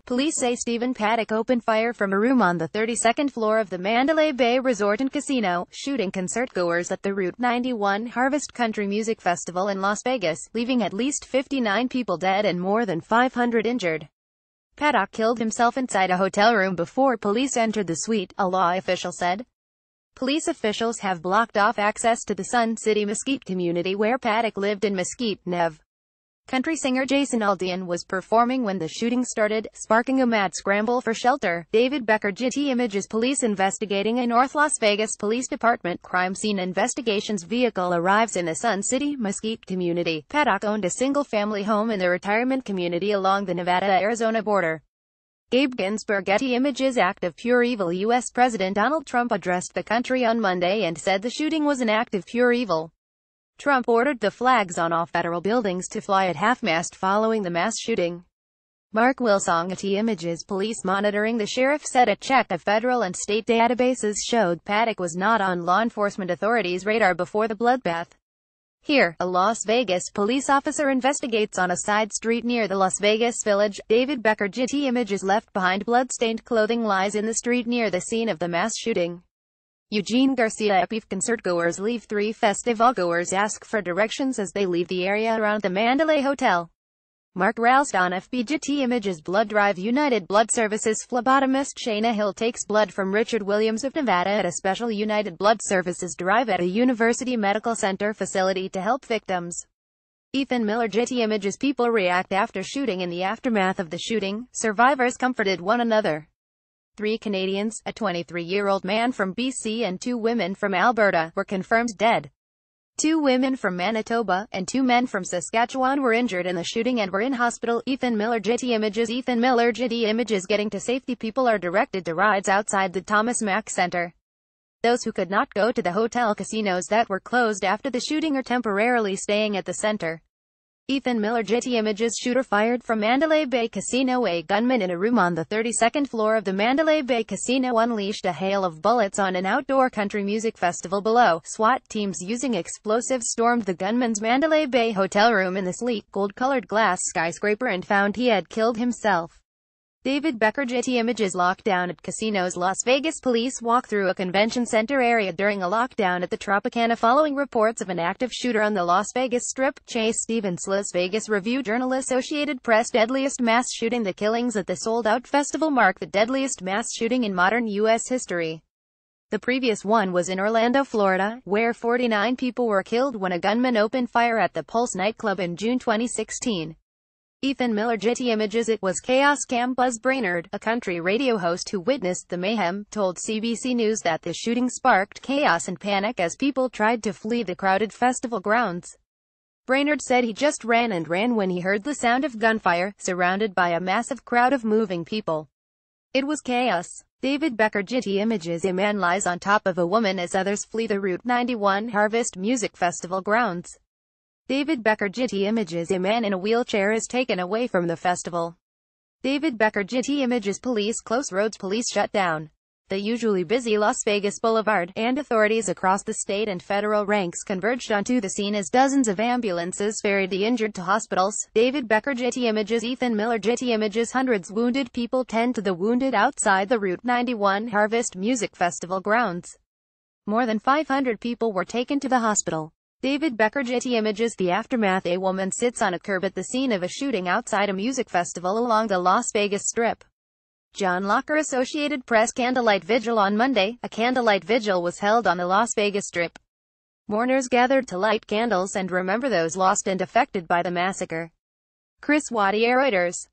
Police say Stephen Paddock opened fire from a room on the 32nd floor of the Mandalay Bay Resort and Casino, shooting concertgoers at the Route 91 Harvest Country Music Festival in Las Vegas, leaving at least 59 people dead and more than 500 injured. Paddock killed himself inside a hotel room before police entered the suite, a law official said. Police officials have blocked off access to the Sun City Mesquite community where Paddock lived in Mesquite, Nev. Country singer Jason Aldean was performing when the shooting started, sparking a mad scramble for shelter. David Becker Getty Images. Police investigating a North Las Vegas Police Department crime scene investigations vehicle arrives in a Sun City, Mesquite community. Paddock owned a single-family home in the retirement community along the Nevada-Arizona border. Gabe Ginsberg. Getty Images. Act of pure evil. U.S. President Donald Trump addressed the country on Monday and said the shooting was an act of pure evil. Trump ordered the flags on all federal buildings to fly at half-mast following the mass shooting. Mark Wilsong. Getty Images. Police monitoring. The sheriff said a check of federal and state databases showed Paddock was not on law enforcement authorities' radar before the bloodbath. Here, a Las Vegas police officer investigates on a side street near the Las Vegas Village. David Becker Getty Images. Left behind blood-stained clothing lies in the street near the scene of the mass shooting. Eugene Garcia. If concertgoers leave, 3 festivalgoers ask for directions as they leave the area around the Mandalay Hotel. Mark Ralston. FB. Getty Images. Blood drive. United Blood Services phlebotomist Shayna Hill takes blood from Richard Williams of Nevada at a special United Blood Services drive at a University Medical Center facility to help victims. Ethan Miller. Getty Images. People react after shooting. In the aftermath of the shooting, survivors comforted one another. 3 Canadians, a 23-year-old man from BC and 2 women from Alberta, were confirmed dead. 2 women from Manitoba, and 2 men from Saskatchewan were injured in the shooting and were in hospital. Ethan Miller. Getty Images. Ethan Miller. Getty Images. Getting to safety. People are directed to rides outside the Thomas Mack Center. Those who could not go to the hotel casinos that were closed after the shooting are temporarily staying at the center. Ethan Miller. Getty Images. Shooter fired from Mandalay Bay Casino. A gunman in a room on the 32nd floor of the Mandalay Bay Casino unleashed a hail of bullets on an outdoor country music festival below. SWAT teams using explosives stormed the gunman's Mandalay Bay hotel room in the sleek, gold-colored glass skyscraper and found he had killed himself. David Becker. Getty Images. Lockdown at casinos. Las Vegas police walk through a convention center area during a lockdown at the Tropicana following reports of an active shooter on the Las Vegas Strip. Chase Stevens. Las Vegas Review-Journal. Associated Press. Deadliest mass shooting. The killings at the sold-out festival mark the deadliest mass shooting in modern U.S. history. The previous one was in Orlando, Florida, where 49 people were killed when a gunman opened fire at the Pulse nightclub in June 2016. Ethan Miller. Getty Images. It was chaos. Cam Buzz Brainerd, a country radio host who witnessed the mayhem, told CBC News that the shooting sparked chaos and panic as people tried to flee the crowded festival grounds. Brainerd said he just ran when he heard the sound of gunfire, surrounded by a massive crowd of moving people. It was chaos. David Becker. Getty Images. A man lies on top of a woman as others flee the Route 91 Harvest Music Festival grounds. David Becker. Getty Images. A man in a wheelchair is taken away from the festival. David Becker. Getty Images. Police close roads. Police shut down the usually busy Las Vegas Boulevard, and authorities across the state and federal ranks converged onto the scene as dozens of ambulances ferried the injured to hospitals. David Becker. Getty Images. Ethan Miller. Getty Images. Hundreds wounded. People tend to the wounded outside the Route 91 Harvest Music Festival grounds. More than 500 people were taken to the hospital. David Becker. Getty Images. The aftermath. A woman sits on a curb at the scene of a shooting outside a music festival along the Las Vegas Strip. John Locker. Associated Press. Candlelight Vigil. On Monday, a candlelight vigil was held on the Las Vegas Strip. Mourners gathered to light candles and remember those lost and affected by the massacre. Chris Wattier. Reuters.